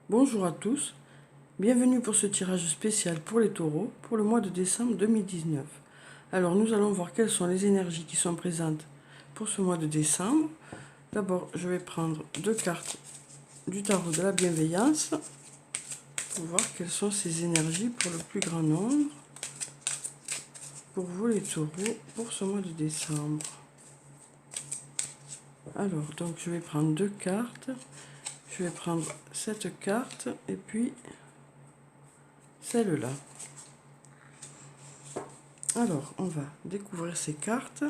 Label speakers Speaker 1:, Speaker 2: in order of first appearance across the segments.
Speaker 1: Bonjour à tous, bienvenue pour ce tirage spécial pour les taureaux pour le mois de décembre 2019. Alors nous allons voir quelles sont les énergies qui sont présentes pour ce mois de décembre. D'abord je vais prendre deux cartes du tarot de la bienveillance pour voir quelles sont ces énergies pour le plus grand nombre pour vous les taureaux pour ce mois de décembre. Alors donc je vais prendre deux cartes, je vais prendre cette carte et puis celle-là. Alors, on va découvrir ces cartes.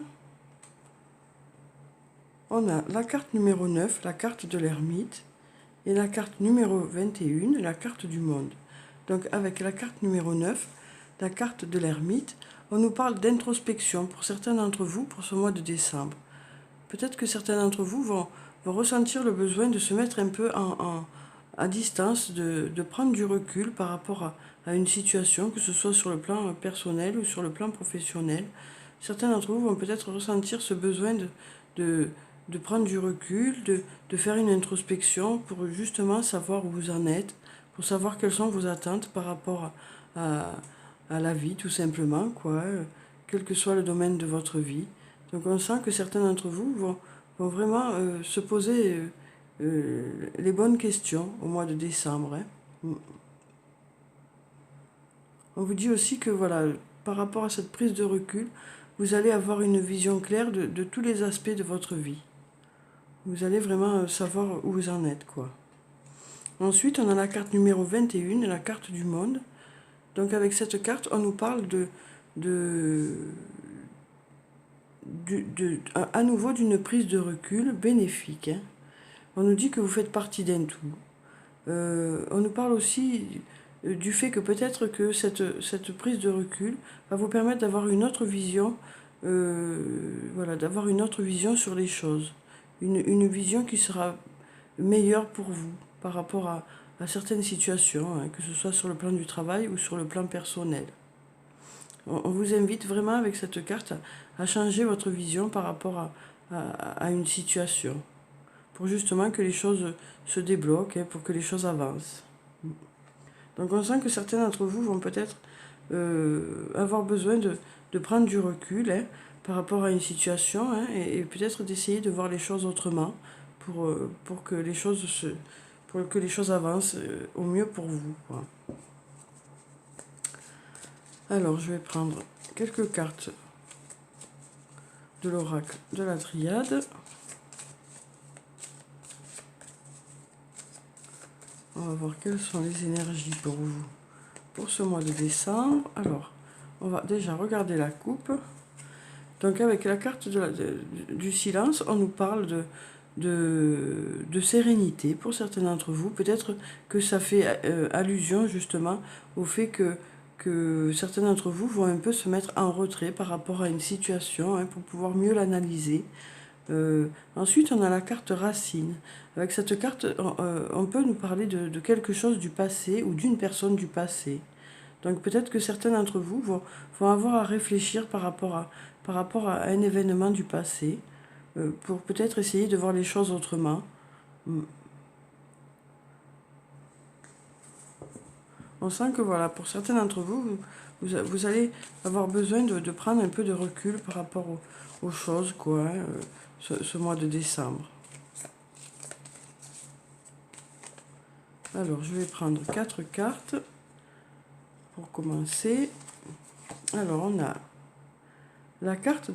Speaker 1: On a la carte numéro 9, la carte de l'ermite, et la carte numéro 21, la carte du monde. Donc, avec la carte numéro 9, la carte de l'ermite, on nous parle d'introspection pour certains d'entre vous pour ce mois de décembre. Peut-être que certains d'entre vous vont ressentir le besoin de se mettre un peu à distance, de prendre du recul par rapport à une situation, que ce soit sur le plan personnel ou sur le plan professionnel. Certains d'entre vous vont peut-être ressentir ce besoin de prendre du recul, de faire une introspection pour justement savoir où vous en êtes, pour savoir quelles sont vos attentes par rapport à la vie, tout simplement, quoi, quel que soit le domaine de votre vie. Donc on sent que certains d'entre vous vont vraiment se poser les bonnes questions au mois de décembre. On vous dit aussi que voilà, par rapport à cette prise de recul, vous allez avoir une vision claire de tous les aspects de votre vie. Vous allez vraiment savoir où vous en êtes, quoi. Ensuite, on a la carte numéro 21, la carte du monde. Donc avec cette carte, on nous parle à nouveau d'une prise de recul bénéfique. On nous dit que vous faites partie d'un tout. On nous parle aussi du fait que peut-être que cette prise de recul va vous permettre d'avoir une autre vision, voilà, d'avoir une autre vision sur les choses. Une vision qui sera meilleure pour vous par rapport à certaines situations, hein, que ce soit sur le plan du travail ou sur le plan personnel. On vous invite vraiment avec cette carte à changer votre vision par rapport à une situation, pour justement que les choses se débloquent, hein, pour que les choses avancent. Donc on sent que certains d'entre vous vont peut-être avoir besoin de prendre du recul, hein, par rapport à une situation, hein, et peut-être d'essayer de voir les choses autrement pour que les choses avancent au mieux pour vous, quoi. Alors je vais prendre quelques cartes de l'oracle de la triade. On va voir quelles sont les énergies pour vous pour ce mois de décembre. Alors, on va déjà regarder la coupe. Donc avec la carte du silence, on nous parle de sérénité pour certains d'entre vous. Peut-être que ça fait allusion justement au fait que certains d'entre vous vont un peu se mettre en retrait par rapport à une situation, hein, pour pouvoir mieux l'analyser. Ensuite, on a la carte racine. Avec cette carte, on peut nous parler de quelque chose du passé ou d'une personne du passé. Donc peut-être que certains d'entre vous vont avoir à réfléchir par rapport à un événement du passé, pour peut-être essayer de voir les choses autrement. On sent que voilà, pour certains d'entre vous, vous allez avoir besoin de prendre un peu de recul par rapport aux choses, quoi, hein, ce mois de décembre. Alors, je vais prendre 4 cartes pour commencer. Alors, on a la carte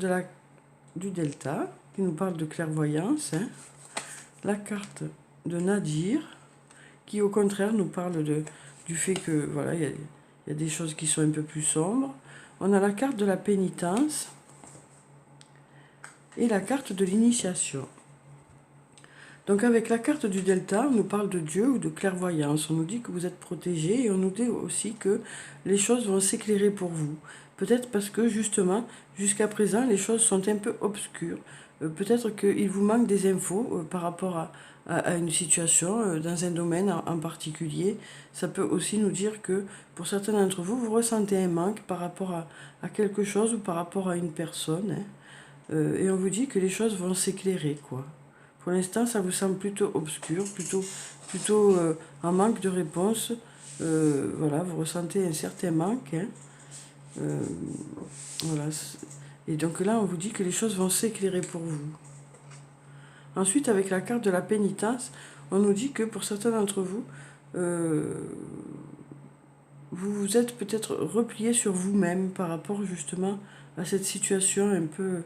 Speaker 1: du Delta, qui nous parle de clairvoyance, hein. La carte de Nadir, qui au contraire nous parle du fait que voilà, il y a des choses qui sont un peu plus sombres. On a la carte de la pénitence et la carte de l'initiation. Donc avec la carte du Delta, on nous parle de Dieu ou de clairvoyance. On nous dit que vous êtes protégé et on nous dit aussi que les choses vont s'éclairer pour vous. Peut-être parce que justement, jusqu'à présent, les choses sont un peu obscures. Peut-être qu'il vous manque des infos par rapport à une situation, dans un domaine en particulier. Ça peut aussi nous dire que pour certains d'entre vous, vous ressentez un manque par rapport à quelque chose ou par rapport à une personne, hein. Et on vous dit que les choses vont s'éclairer, quoi. Pour l'instant, ça vous semble plutôt obscur, plutôt en manque de réponse. Voilà, vous ressentez un certain manque. Hein. Voilà. Et donc là, on vous dit que les choses vont s'éclairer pour vous. Ensuite, avec la carte de la pénitence, on nous dit que pour certains d'entre vous, vous vous êtes peut-être replié sur vous-même par rapport justement à cette situation un peu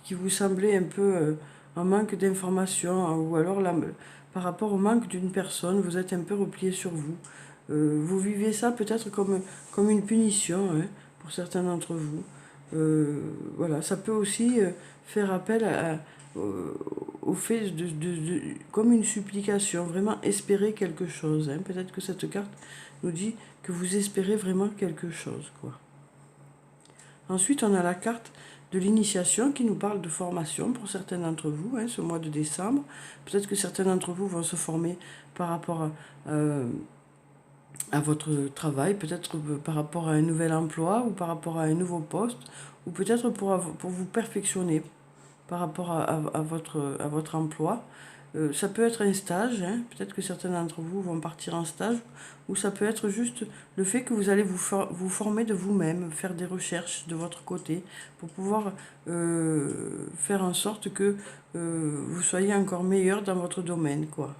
Speaker 1: qui vous semblait un peu en manque d'informations, hein, ou alors là, par rapport au manque d'une personne, vous êtes un peu replié sur vous. Vous vivez ça peut-être comme une punition, hein, pour certains d'entre vous. Voilà, ça peut aussi faire appel au fait comme une supplication, vraiment espérer quelque chose. Hein. Peut-être que cette carte nous dit que vous espérez vraiment quelque chose, quoi. Ensuite, on a la carte de l'initiation qui nous parle de formation pour certains d'entre vous, hein, ce mois de décembre. Peut-être que certains d'entre vous vont se former par rapport à votre travail, peut-être par rapport à un nouvel emploi ou par rapport à un nouveau poste, ou peut-être pour vous perfectionner par rapport à votre emploi. Ça peut être un stage, hein, peut-être que certains d'entre vous vont partir en stage, ou ça peut être juste le fait que vous allez vous former de vous-même, faire des recherches de votre côté, pour pouvoir faire en sorte que vous soyez encore meilleur dans votre domaine, quoi.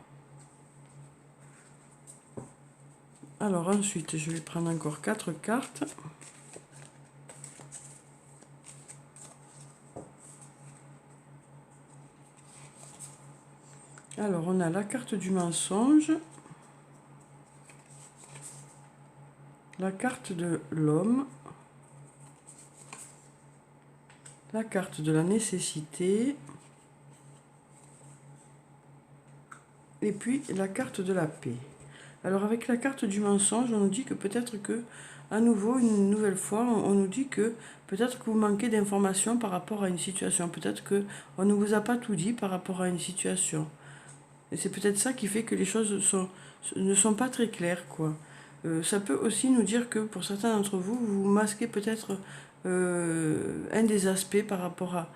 Speaker 1: Alors ensuite, je vais prendre encore 4 cartes. Alors, on a la carte du mensonge, la carte de l'homme, la carte de la nécessité, et puis la carte de la paix. Alors, avec la carte du mensonge, on nous dit que peut-être que, à nouveau, une nouvelle fois, on nous dit que peut-être que vous manquez d'informations par rapport à une situation. Peut-être qu'on ne vous a pas tout dit par rapport à une situation. Et c'est peut-être ça qui fait que les choses ne sont pas très claires, quoi. Ça peut aussi nous dire que pour certains d'entre vous, vous masquez peut-être un des aspects par rapport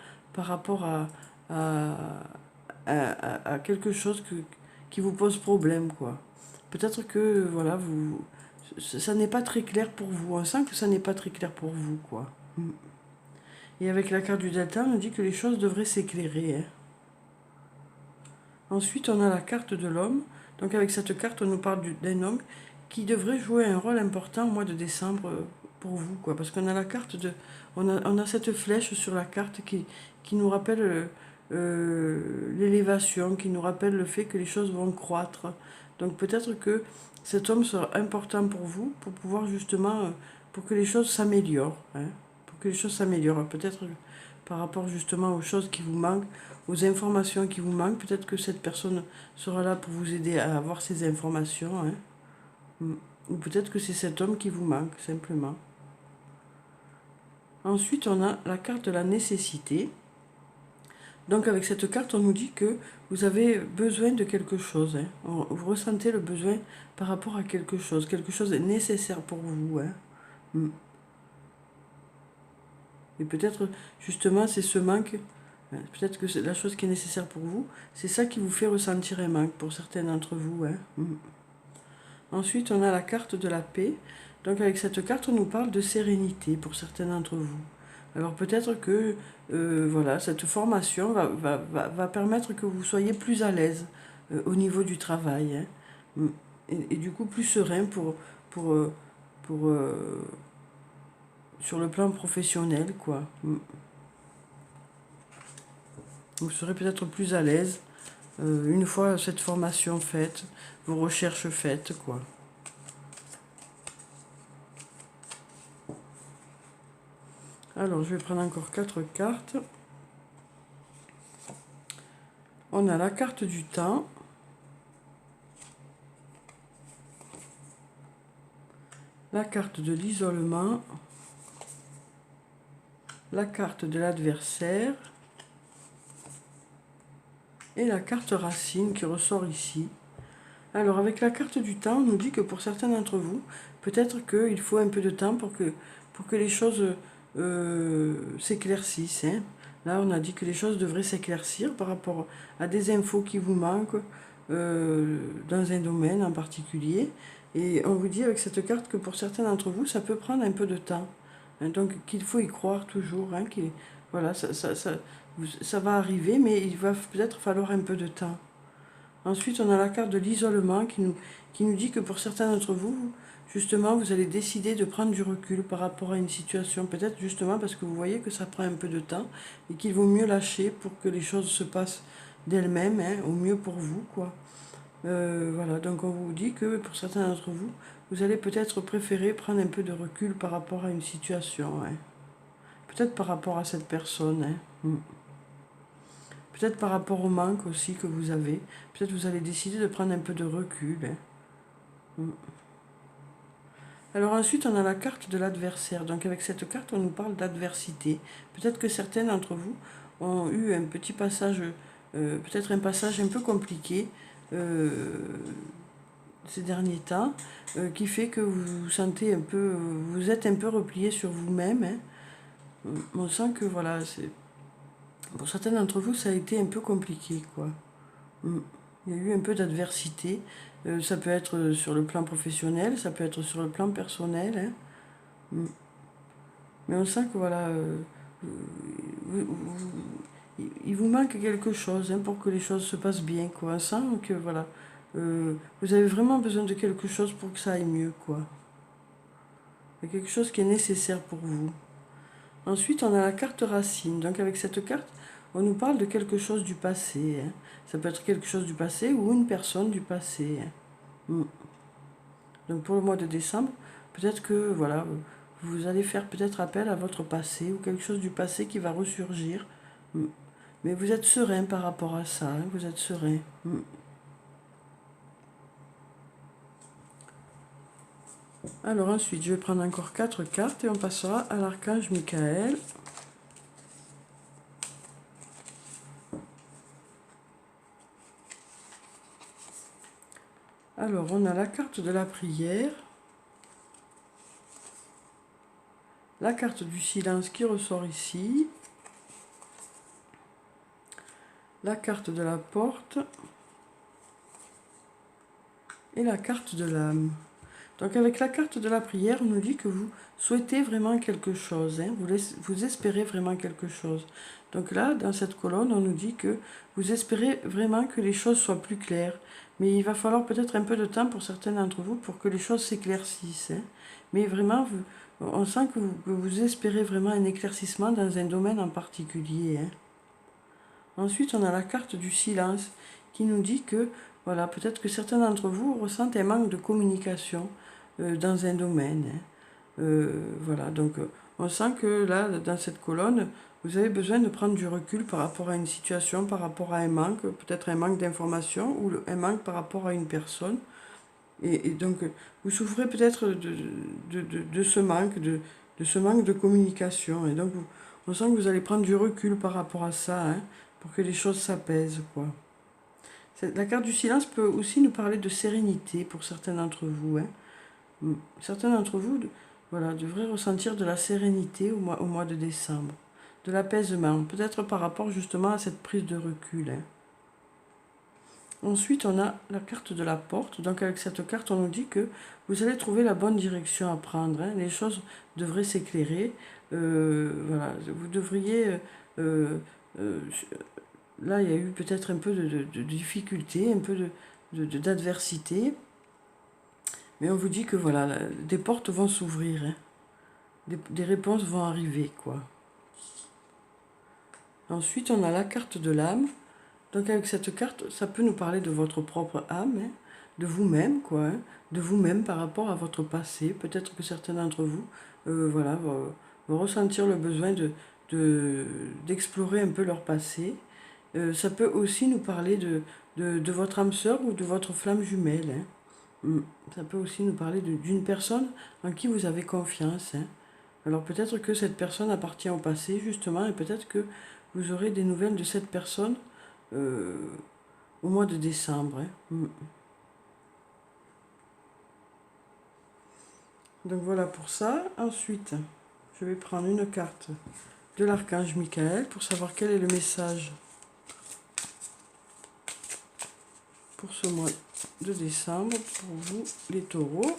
Speaker 1: à quelque chose qui vous pose problème, quoi. Peut-être que, voilà, ça n'est pas très clair pour vous. On sent que ça n'est pas très clair pour vous, quoi. Et avec la carte du Delta, on nous dit que les choses devraient s'éclairer, hein. Ensuite, on a la carte de l'homme. Donc avec cette carte, on nous parle d'un homme qui devrait jouer un rôle important au mois de décembre pour vous, quoi. Parce qu'on a la carte de... On a cette flèche sur la carte qui nous rappelle l'élévation, qui nous rappelle le fait que les choses vont croître. Donc peut-être que cet homme sera important pour vous, pour pouvoir justement... pour que les choses s'améliorent, hein. Pour que les choses s'améliorent. Peut-être par rapport justement aux choses qui vous manquent, aux informations qui vous manquent. Peut-être que cette personne sera là pour vous aider à avoir ces informations, hein. Ou peut-être que c'est cet homme qui vous manque, simplement. Ensuite, on a la carte de la nécessité. Donc avec cette carte, on nous dit que vous avez besoin de quelque chose, hein. Vous ressentez le besoin par rapport à quelque chose est nécessaire pour vous, hein. Et peut-être, justement, c'est ce manque, peut-être que c'est la chose qui est nécessaire pour vous, c'est ça qui vous fait ressentir un manque pour certains d'entre vous, hein. Ensuite, on a la carte de la paix. Donc avec cette carte, on nous parle de sérénité pour certains d'entre vous. Alors peut-être que voilà, cette formation va permettre que vous soyez plus à l'aise au niveau du travail, hein. Et du coup plus serein pour, pour, sur le plan professionnel, quoi. Vous serez peut-être plus à l'aise une fois cette formation faite, vos recherches faites, quoi. Alors, je vais prendre encore 4 cartes. On a la carte du temps. La carte de l'isolement. La carte de l'adversaire. Et la carte racine qui ressort ici. Alors, avec la carte du temps, on nous dit que pour certains d'entre vous, peut-être qu'il faut un peu de temps pour que les choses s'éclaircissent, hein. Là, on a dit que les choses devraient s'éclaircir par rapport à des infos qui vous manquent dans un domaine en particulier. Et on vous dit avec cette carte que pour certains d'entre vous, ça peut prendre un peu de temps. Hein, donc qu'il faut y croire toujours. Hein, voilà, ça va arriver, mais il va peut-être falloir un peu de temps. Ensuite, on a la carte de l'isolement qui nous dit que pour certains d'entre vous, justement, vous allez décider de prendre du recul par rapport à une situation. Peut-être justement parce que vous voyez que ça prend un peu de temps et qu'il vaut mieux lâcher pour que les choses se passent d'elles-mêmes, hein, au mieux pour vous, quoi. Voilà, donc on vous dit que pour certains d'entre vous, vous allez peut-être préférer prendre un peu de recul par rapport à une situation. Hein. Peut-être par rapport à cette personne. Hein. Peut-être par rapport au manque aussi que vous avez. Peut-être vous allez décider de prendre un peu de recul. Hein. Alors ensuite, on a la carte de l'adversaire. Donc avec cette carte, on nous parle d'adversité. Peut-être que certains d'entre vous ont eu un petit passage, peut-être un passage un peu compliqué ces derniers temps, qui fait que vous vous sentez un peu, vous êtes un peu replié sur vous-même. Hein. On sent que voilà, pour certains d'entre vous, ça a été un peu compliqué, quoi. Il y a eu un peu d'adversité. Ça peut être sur le plan professionnel, ça peut être sur le plan personnel. Hein. Mais on sent que voilà, il vous manque quelque chose, hein, pour que les choses se passent bien, quoi. On sent que voilà, vous avez vraiment besoin de quelque chose pour que ça aille mieux, quoi. Il y a quelque chose qui est nécessaire pour vous. Ensuite, on a la carte racine. Donc avec cette carte, on nous parle de quelque chose du passé. Hein. Ça peut être quelque chose du passé ou une personne du passé. Hein. Donc pour le mois de décembre, peut-être que voilà, vous allez faire peut-être appel à votre passé ou quelque chose du passé qui va ressurgir. Mais vous êtes serein par rapport à ça, hein, vous êtes serein. Alors ensuite, je vais prendre encore 4 cartes et on passera à l'archange Michael. Alors, on a la carte de la prière, la carte du silence qui ressort ici, la carte de la porte et la carte de l'âme. Donc avec la carte de la prière, on nous dit que vous souhaitez vraiment quelque chose, hein, vous espérez vraiment quelque chose. Donc là, dans cette colonne, on nous dit que vous espérez vraiment que les choses soient plus claires. Mais il va falloir peut-être un peu de temps pour certains d'entre vous pour que les choses s'éclaircissent. Hein. Mais vraiment, on sent que vous espérez vraiment un éclaircissement dans un domaine en particulier. Hein. Ensuite, on a la carte du silence qui nous dit que, voilà, peut-être que certains d'entre vous ressentent un manque de communication dans un domaine. Hein. Voilà, donc on sent que là, dans cette colonne, vous avez besoin de prendre du recul par rapport à une situation, par rapport à un manque, peut-être un manque d'information ou un manque par rapport à une personne. Et donc, vous souffrez peut-être de ce manque, de ce manque de communication. Et donc, on sent que vous allez prendre du recul par rapport à ça, hein, pour que les choses s'apaisent, quoi. La carte du silence peut aussi nous parler de sérénité pour certains d'entre vous. Hein. Certains d'entre vous, voilà, devraient ressentir de la sérénité au mois de décembre, de l'apaisement, peut-être par rapport justement à cette prise de recul. Hein. Ensuite, on a la carte de la porte. Donc avec cette carte, on nous dit que vous allez trouver la bonne direction à prendre. Hein. Les choses devraient s'éclairer. Voilà, vous devriez... là, il y a eu peut-être un peu de difficulté, un peu d'adversité. Mais on vous dit que voilà, des portes vont s'ouvrir. Hein. Des réponses vont arriver, quoi. Ensuite, on a la carte de l'âme. Donc avec cette carte, ça peut nous parler de votre propre âme, hein, de vous-même, quoi, hein, de vous-même par rapport à votre passé. Peut-être que certains d'entre vous, voilà, vont ressentir le besoin d'explorer un peu leur passé. Ça peut aussi nous parler de votre âme sœur ou de votre flamme jumelle. Hein. Ça peut aussi nous parler d'une personne en qui vous avez confiance. Hein. Alors peut-être que cette personne appartient au passé, justement, et peut-être que vous aurez des nouvelles de cette personne euh, au mois de décembre. Hein. Donc voilà pour ça. Ensuite, je vais prendre une carte de l'archange Michael pour savoir quel est le message pour ce mois de décembre pour vous les taureaux.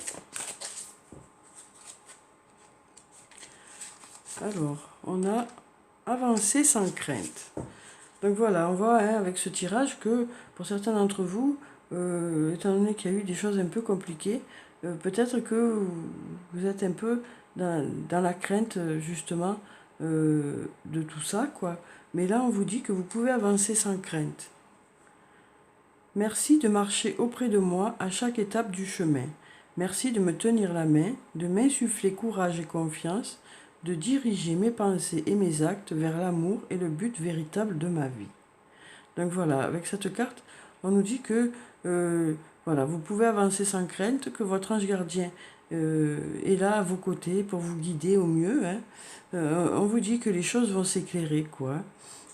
Speaker 1: Alors, on a avancé sans crainte. Donc voilà, on voit avec ce tirage que pour certains d'entre vous, étant donné qu'il y a eu des choses un peu compliquées, peut-être que vous êtes un peu dans la crainte justement de tout ça, quoi. Mais là, on vous dit que vous pouvez avancer sans crainte. Merci de marcher auprès de moi à chaque étape du chemin. Merci de me tenir la main, de m'insuffler courage et confiance, de diriger mes pensées et mes actes vers l'amour et le but véritable de ma vie. Donc voilà, avec cette carte, on nous dit que voilà, vous pouvez avancer sans crainte, que votre ange gardien est là à vos côtés pour vous guider au mieux. Hein. On vous dit que les choses vont s'éclairer, quoi.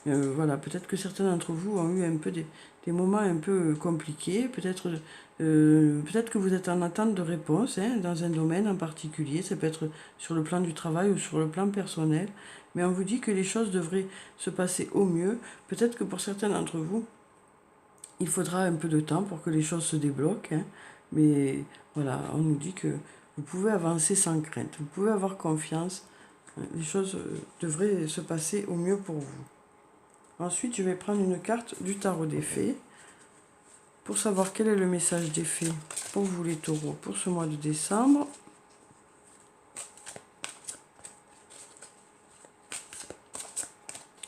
Speaker 1: Voilà, peut-être que certains d'entre vous ont eu un peu des moments un peu compliqués, peut-être que vous êtes en attente de réponse dans un domaine en particulier, ça peut être sur le plan du travail ou sur le plan personnel, mais on vous dit que les choses devraient se passer au mieux. Peut-être que pour certains d'entre vous, il faudra un peu de temps pour que les choses se débloquent, mais voilà, on nous dit que vous pouvez avancer sans crainte, vous pouvez avoir confiance, les choses devraient se passer au mieux pour vous. Ensuite, je vais prendre une carte du tarot des fées pour savoir quel est le message des fées pour vous les taureaux pour ce mois de décembre.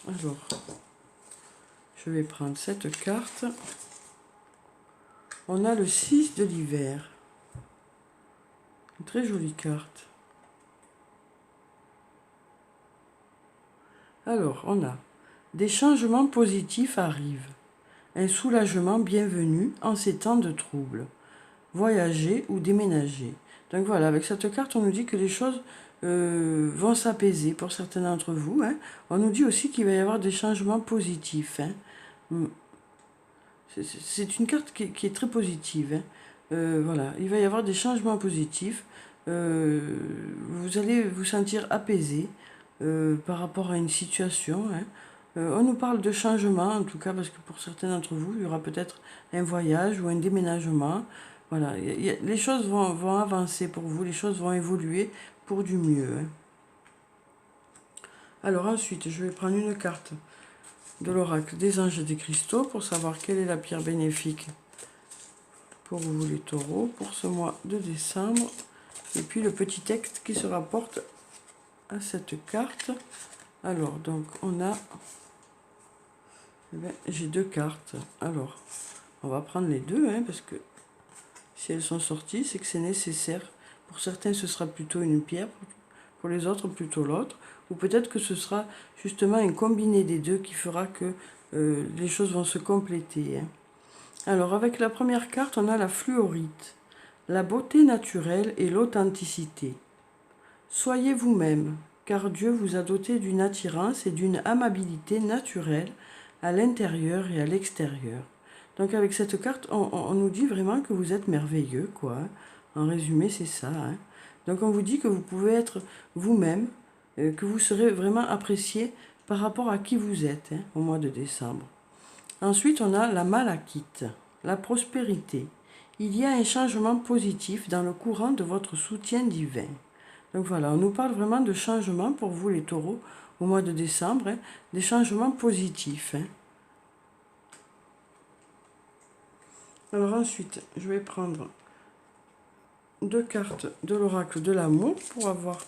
Speaker 1: Alors, je vais prendre cette carte. On a le 6 de l'hiver. Une très jolie carte. Alors, on a des changements positifs arrivent. Un soulagement bienvenu en ces temps de trouble. Voyager ou déménager. Donc voilà, avec cette carte, on nous dit que les choses vont s'apaiser pour certains d'entre vous. Hein. On nous dit aussi qu'il va y avoir des changements positifs. Hein. C'est une carte qui est très positive. Hein. Voilà, il va y avoir des changements positifs. Vous allez vous sentir apaisé par rapport à une situation. Hein. On nous parle de changement, en tout cas, parce que pour certains d'entre vous, il y aura peut-être un voyage ou un déménagement. Voilà, les choses vont avancer pour vous, les choses vont évoluer pour du mieux. Hein. Alors ensuite, je vais prendre une carte de l'oracle des anges et des cristaux pour savoir quelle est la pierre bénéfique pour vous les taureaux pour ce mois de décembre. Et puis le petit texte qui se rapporte à cette carte. Alors, donc, on a... j'ai deux cartes. Alors, on va prendre les deux, hein, parce que si elles sont sorties, c'est que c'est nécessaire. Pour certains, ce sera plutôt une pierre, pour les autres, plutôt l'autre. Ou peut-être que ce sera justement un combiné des deux qui fera que les choses vont se compléter. Hein. Alors, avec la première carte, on a la fluorite, la beauté naturelle et l'authenticité. Soyez vous-même, car Dieu vous a doté d'une attirance et d'une amabilité naturelle à l'intérieur et à l'extérieur. Donc avec cette carte, on nous dit vraiment que vous êtes merveilleux, quoi. En résumé, c'est ça. Hein. Donc on vous dit que vous pouvez être vous-même, que vous serez vraiment apprécié par rapport à qui vous êtes au mois de décembre. Ensuite, on a la malachite, la prospérité. Il y a un changement positif dans le courant de votre soutien divin. Donc voilà, on nous parle vraiment de changements pour vous les taureaux au mois de décembre, hein, des changements positifs. Hein. Alors ensuite, je vais prendre deux cartes de l'oracle de l'amour pour avoir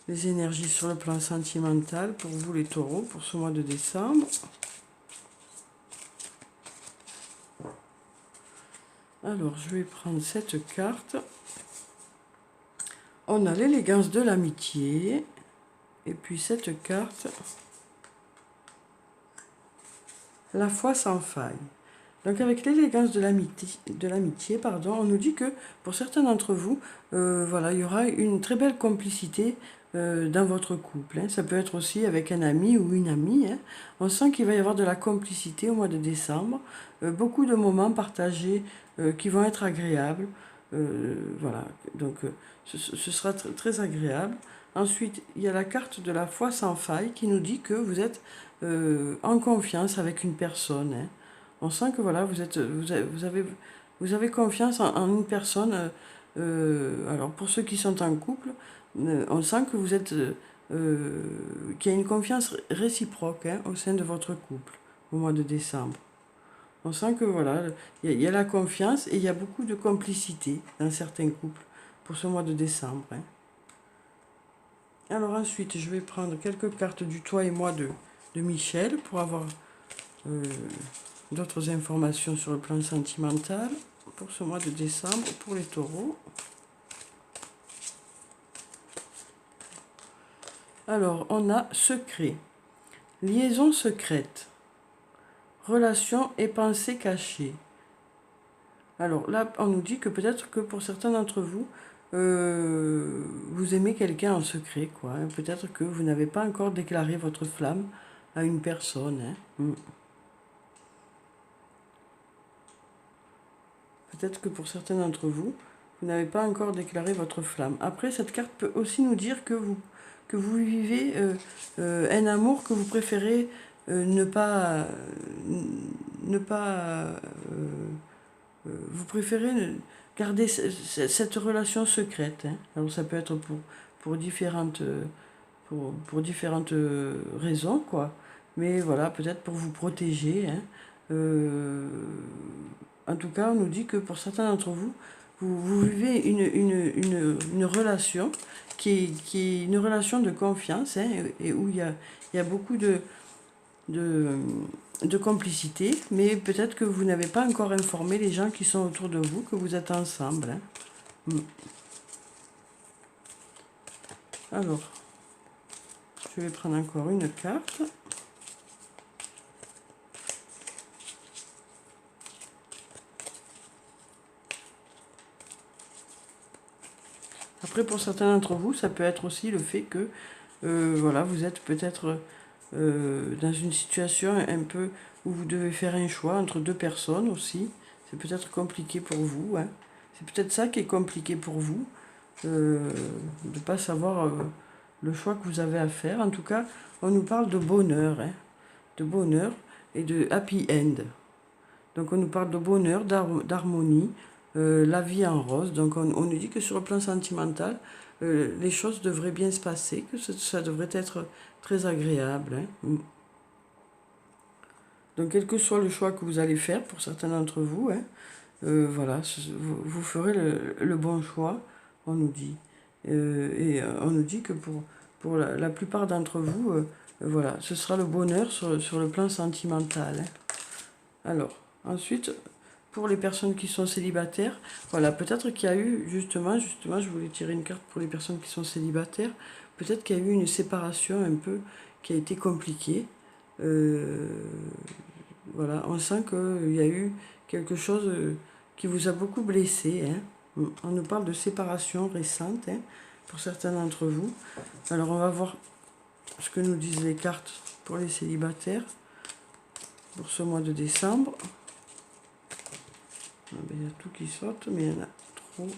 Speaker 1: les énergies sur le plan sentimental pour vous les taureaux pour ce mois de décembre. Alors, je vais prendre cette carte. On a l'élégance de l'amitié. Et puis cette carte, la foi sans faille. Donc avec l'élégance de l'amitié, on nous dit que pour certains d'entre vous, voilà, il y aura une très belle complicité dans votre couple. Hein. Ça peut être aussi avec un ami ou une amie. Hein. On sent qu'il va y avoir de la complicité au mois de décembre. Beaucoup de moments partagés qui vont être agréables. Voilà, donc ce sera très agréable. Ensuite, il y a la carte de la foi sans faille qui nous dit que vous êtes en confiance avec une personne, hein. On sent que voilà, vous avez confiance en une personne. Alors pour ceux qui sont en couple, on sent que vous êtes, qu'il y a une confiance réciproque, hein, au sein de votre couple au mois de décembre. On sent que voilà, il y a la confiance et il y a beaucoup de complicité dans certains couples pour ce mois de décembre, hein. Alors ensuite, je vais prendre quelques cartes du toi et moi de Michel pour avoir euh, d'autres informations sur le plan sentimental pour ce mois de décembre pour les taureaux. Alors, on a secret, liaison secrète, relation et pensée cachée. Alors là, on nous dit que peut-être que pour certains d'entre vous, vous aimez quelqu'un en secret, quoi, hein. Peut-être que vous n'avez pas encore déclaré votre flamme à une personne, hein. Peut-être que pour certains d'entre vous, vous n'avez pas encore déclaré votre flamme. Après, cette carte peut aussi nous dire que vous vivez un amour que vous préférez ne pas... vous préférez garder cette relation secrète, hein. Alors ça peut être pour différentes, pour différentes raisons, quoi. Mais voilà, peut-être pour vous protéger, hein. En tout cas, on nous dit que pour certains d'entre vous, vous vivez une relation qui est une relation de confiance, hein, et où il y a beaucoup de, de complicité, mais peut-être que vous n'avez pas encore informé les gens qui sont autour de vous que vous êtes ensemble, hein. Alors, je vais prendre encore une carte. Après, pour certains d'entre vous, ça peut être aussi le fait que voilà, vous êtes peut-être dans une situation un peu où vous devez faire un choix entre deux personnes aussi. C'est peut-être compliqué pour vous, hein. C'est peut-être ça qui est compliqué pour vous, de ne pas savoir le choix que vous avez à faire. En tout cas, on nous parle de bonheur, hein, de bonheur et de happy end. Donc on nous parle de bonheur, d'harmonie, la vie en rose. Donc on nous dit que sur le plan sentimental, les choses devraient bien se passer, que ça devrait être très agréable, hein. Donc quel que soit le choix que vous allez faire, pour certains d'entre vous, hein, voilà, vous ferez le bon choix, on nous dit. Et on nous dit que pour la plupart d'entre vous, voilà, ce sera le bonheur sur le plan sentimental, hein. Alors, ensuite, pour les personnes qui sont célibataires, voilà, peut-être qu'il y a eu, justement, je voulais tirer une carte pour les personnes qui sont célibataires, peut-être qu'il y a eu une séparation un peu qui a été compliquée. Voilà, on sent qu'il y a eu quelque chose qui vous a beaucoup blessé, hein. On nous parle de séparation récente, hein, pour certains d'entre vous. Alors, on va voir ce que nous disent les cartes pour les célibataires pour ce mois de décembre. Il y a tout qui saute, mais il y en a trop.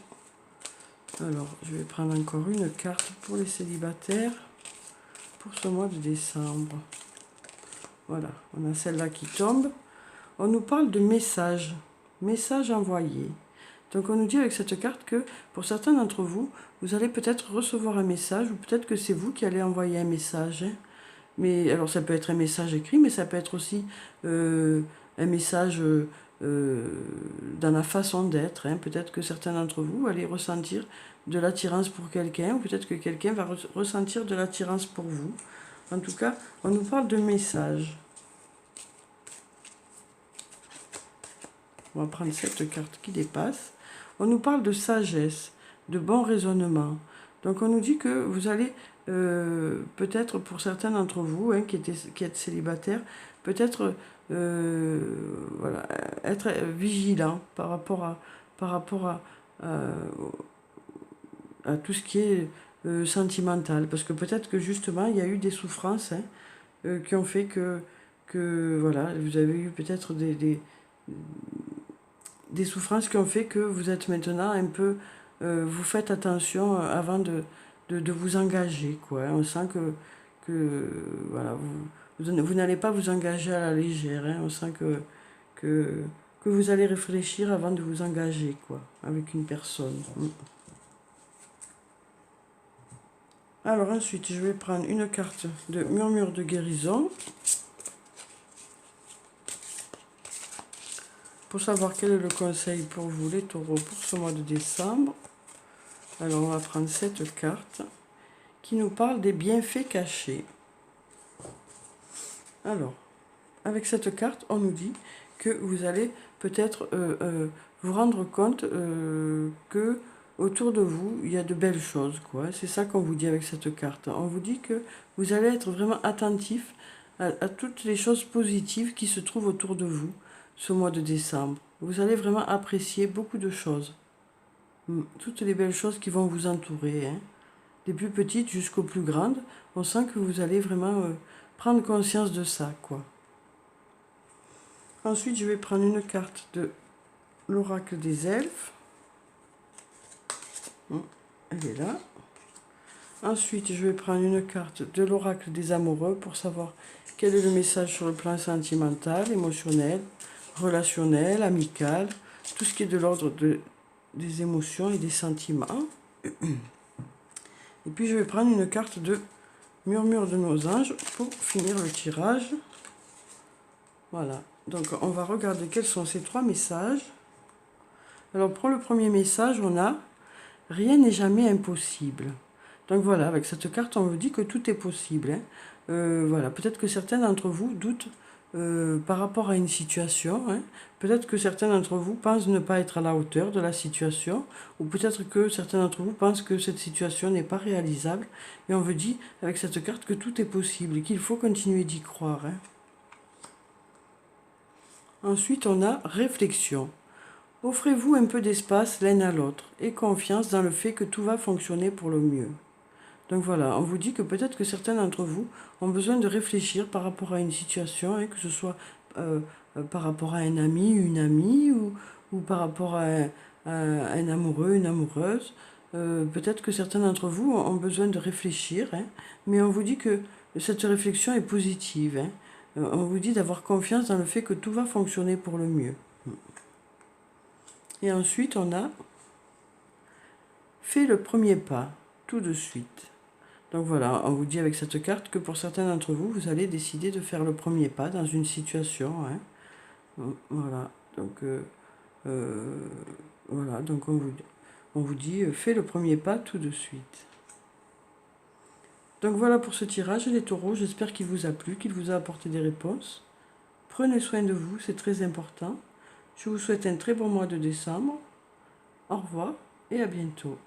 Speaker 1: Alors, je vais prendre encore une carte pour les célibataires pour ce mois de décembre. Voilà, on a celle-là qui tombe. On nous parle de messages, messages envoyés. Donc on nous dit avec cette carte que pour certains d'entre vous, vous allez peut-être recevoir un message, ou peut-être que c'est vous qui allez envoyer un message, hein. Mais alors ça peut être un message écrit, mais ça peut être aussi un message dans la façon d'être, hein. Peut-être que certains d'entre vous allez ressentir de l'attirance pour quelqu'un, ou peut-être que quelqu'un va ressentir de l'attirance pour vous. En tout cas, on nous parle de messages. On va prendre cette carte qui dépasse. On nous parle de sagesse, de bon raisonnement. Donc on nous dit que vous allez, peut-être pour certains d'entre vous, hein, qui êtes célibataires, peut-être voilà, être vigilant par rapport à tout ce qui est sentimental. Parce que peut-être que justement, il y a eu des souffrances, hein, qui ont fait que voilà, vous avez eu peut-être des souffrances qui ont fait que vous êtes maintenant un peu... vous faites attention avant de vous engager, quoi. On sent voilà, vous n'allez pas vous engager à la légère, hein. On sent que, que vous allez réfléchir avant de vous engager, quoi, avec une personne. Alors ensuite, je vais prendre une carte de murmure de guérison pour savoir quel est le conseil pour vous, les taureaux, pour ce mois de décembre. Alors, on va prendre cette carte qui nous parle des bienfaits cachés. Alors, avec cette carte, on nous dit que vous allez peut-être vous rendre compte que autour de vous, il y a de belles choses, quoi. C'est ça qu'on vous dit avec cette carte. On vous dit que vous allez être vraiment attentif à toutes les choses positives qui se trouvent autour de vous ce mois de décembre. Vous allez vraiment apprécier beaucoup de choses. Toutes les belles choses qui vont vous entourer, hein. Des plus petites jusqu'aux plus grandes. On sent que vous allez vraiment prendre conscience de ça, quoi. Ensuite, je vais prendre une carte de l'oracle des elfes. Elle est là. Ensuite, je vais prendre une carte de l'oracle des amoureux pour savoir quel est le message sur le plan sentimental, émotionnel, relationnel, amical, tout ce qui est de l'ordre des émotions et des sentiments. Et puis, je vais prendre une carte de murmure de nos anges pour finir le tirage. Voilà. Donc, on va regarder quels sont ces 3 messages. Alors, pour le premier message, on a « Rien n'est jamais impossible ». Donc voilà, avec cette carte, on vous dit que tout est possible, hein. Voilà, peut-être que certains d'entre vous doutent par rapport à une situation, hein. Peut-être que certains d'entre vous pensent ne pas être à la hauteur de la situation, ou peut-être que certains d'entre vous pensent que cette situation n'est pas réalisable. Et on vous dit avec cette carte que tout est possible et qu'il faut continuer d'y croire, hein. Ensuite, on a réflexion. Offrez-vous un peu d'espace l'un à l'autre et confiance dans le fait que tout va fonctionner pour le mieux. Donc voilà, on vous dit que peut-être que certains d'entre vous ont besoin de réfléchir par rapport à une situation, hein, que ce soit par rapport à un ami, une amie, ou par rapport à un amoureux, une amoureuse. Peut-être que certains d'entre vous ont besoin de réfléchir, hein, mais on vous dit que cette réflexion est positive, hein. On vous dit d'avoir confiance dans le fait que tout va fonctionner pour le mieux. Et ensuite, on a fait le premier pas, tout de suite. Donc voilà, on vous dit avec cette carte que pour certains d'entre vous, vous allez décider de faire le premier pas dans une situation, hein. Voilà, donc, voilà, donc on vous dit fais le premier pas tout de suite. Donc voilà pour ce tirage, les taureaux, j'espère qu'il vous a plu, qu'il vous a apporté des réponses. Prenez soin de vous, c'est très important. Je vous souhaite un très bon mois de décembre. Au revoir et à bientôt.